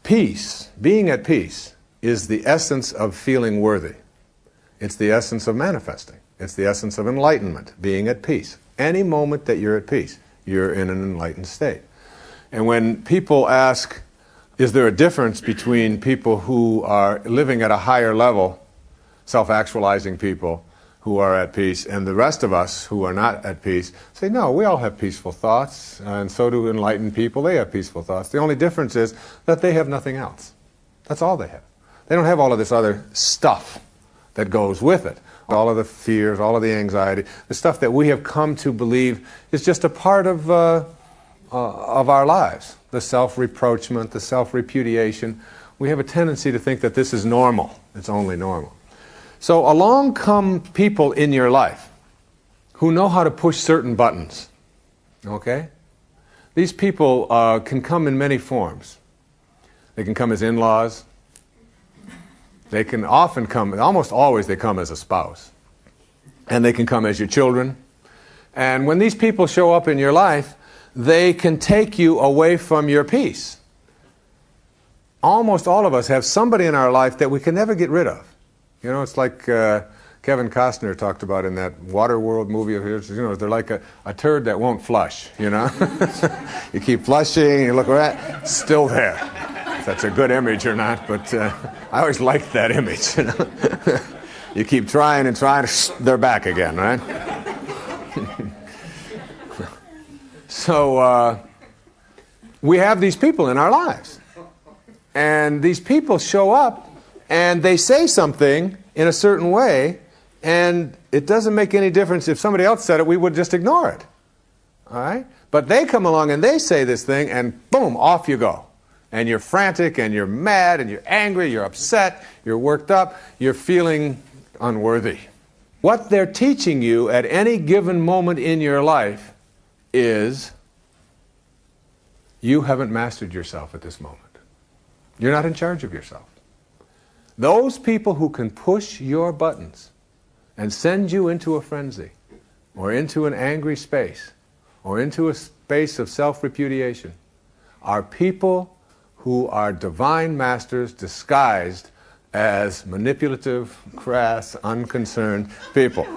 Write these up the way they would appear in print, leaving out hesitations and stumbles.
Peace, being at peace, is the essence of feeling worthy. It's the essence of manifesting. It's the essence of enlightenment, being at peace. Any moment that you're at peace, you're in an enlightened state. And when people ask, is there a difference between people who are living at a higher level, self-actualizing people who are at peace, and the rest of us who are not at peace, say, no, we all have peaceful thoughts, and so do enlightened people. They have peaceful thoughts. The only difference is that they have nothing else. That's all they have. They don't have all of this other stuff that goes with it. All of the fears, all of the anxiety, the stuff that we have come to believe is just a part of our lives. The self-reproachment, the self-repudiation. We have a tendency to think that this is normal. It's only normal. So along come people in your life who know how to push certain buttons. Okay? These people can come in many forms. They can come as in-laws. They can often come, almost always they come as a spouse. And they can come as your children. And when these people show up in your life, they can take you away from your peace. Almost all of us have somebody in our life that we can never get rid of. You know, it's like Kevin Costner talked about in that Waterworld movie of his. You know, they're like a turd that won't flush, you know. You keep flushing, you look at still there. If that's a good image or not, but I always liked that image, you know. You keep trying and trying, they're back again, right? So we have these people in our lives. And these people show up and they say something in a certain way, and it doesn't make any difference if somebody else said it, we would just ignore it. All right? But they come along and they say this thing, and boom, off you go. And you're frantic, and you're mad, and you're angry, you're upset, you're worked up, you're feeling unworthy. What they're teaching you at any given moment in your life is you haven't mastered yourself at this moment. You're not in charge of yourself. Those people who can push your buttons and send you into a frenzy, or into an angry space, or into a space of self-repudiation, are people who are divine masters disguised as manipulative, crass, unconcerned people.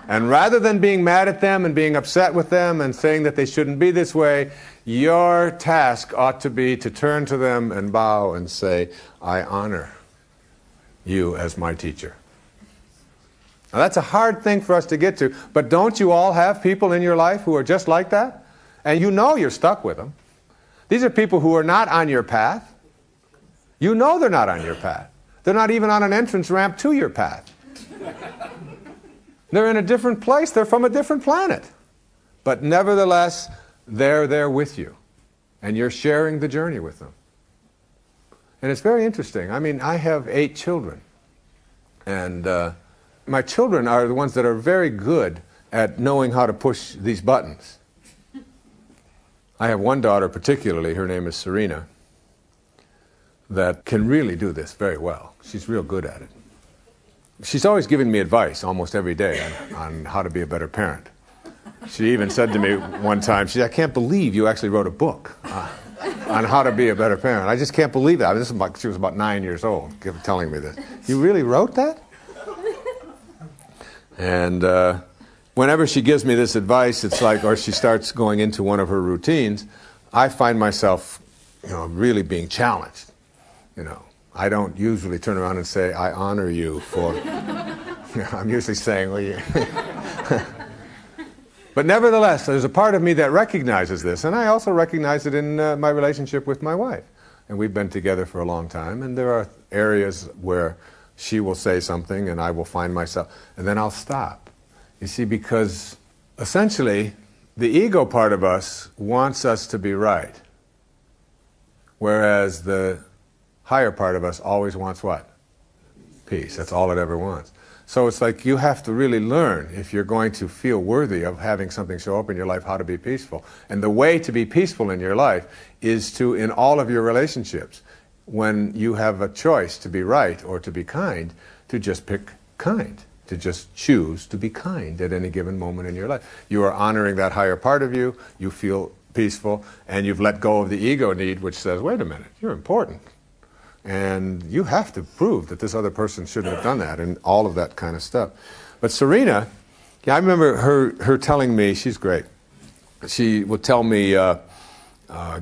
And rather than being mad at them and being upset with them and saying that they shouldn't be this way, your task ought to be to turn to them and bow and say, I honor you as my teacher. Now that's a hard thing for us to get to, but don't you all have people in your life who are just like that? And you know you're stuck with them. These are people who are not on your path. You know they're not on your path. They're not even on an entrance ramp to your path. They're in a different place. They're from a different planet. But nevertheless, they're there with you. And you're sharing the journey with them. And it's very interesting. I mean, I have 8 children. And my children are the ones that are very good at knowing how to push these buttons. I have one daughter particularly, her name is Serena, that can really do this very well. She's real good at it. She's always giving me advice almost every day on how to be a better parent. She even said to me one time, she said, I can't believe you actually wrote a book on how to be a better parent. I just can't believe that. She was about 9 years old telling me this. You really wrote that? And whenever she gives me this advice, it's like, or she starts going into one of her routines, I find myself, really being challenged. I don't usually turn around and say, I honor you for, I'm usually saying, well, you. But nevertheless, there's a part of me that recognizes this, and I also recognize it in my relationship with my wife. And we've been together for a long time, and there are areas where she will say something and I will find myself, and then I'll stop. You see, because essentially, the ego part of us wants us to be right, whereas the higher part of us always wants what? Peace. That's all it ever wants. So it's like you have to really learn, if you're going to feel worthy of having something show up in your life, how to be peaceful. And the way to be peaceful in your life is to, in all of your relationships, when you have a choice to be right or to be kind, to just pick kind, to just choose to be kind at any given moment in your life. You are honoring that higher part of you. You feel peaceful, and you've let go of the ego need, which says, wait a minute, you're important. And you have to prove that this other person shouldn't have done that, and all of that kind of stuff. But Serena, yeah, I remember her telling me, she's great. She would tell me,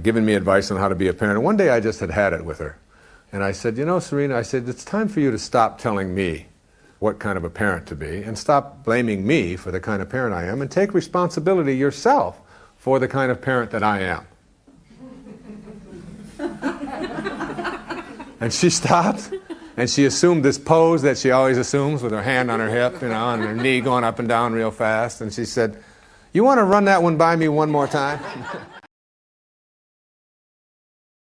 giving me advice on how to be a parent. And one day I just had it with her. And I said, you know, Serena, I said, it's time for you to stop telling me what kind of a parent to be, and stop blaming me for the kind of parent I am, and take responsibility yourself for the kind of parent that I am. And she stopped, and she assumed this pose that she always assumes with her hand on her hip, you know, and her knee going up and down real fast. And she said, you want to run that one by me one more time?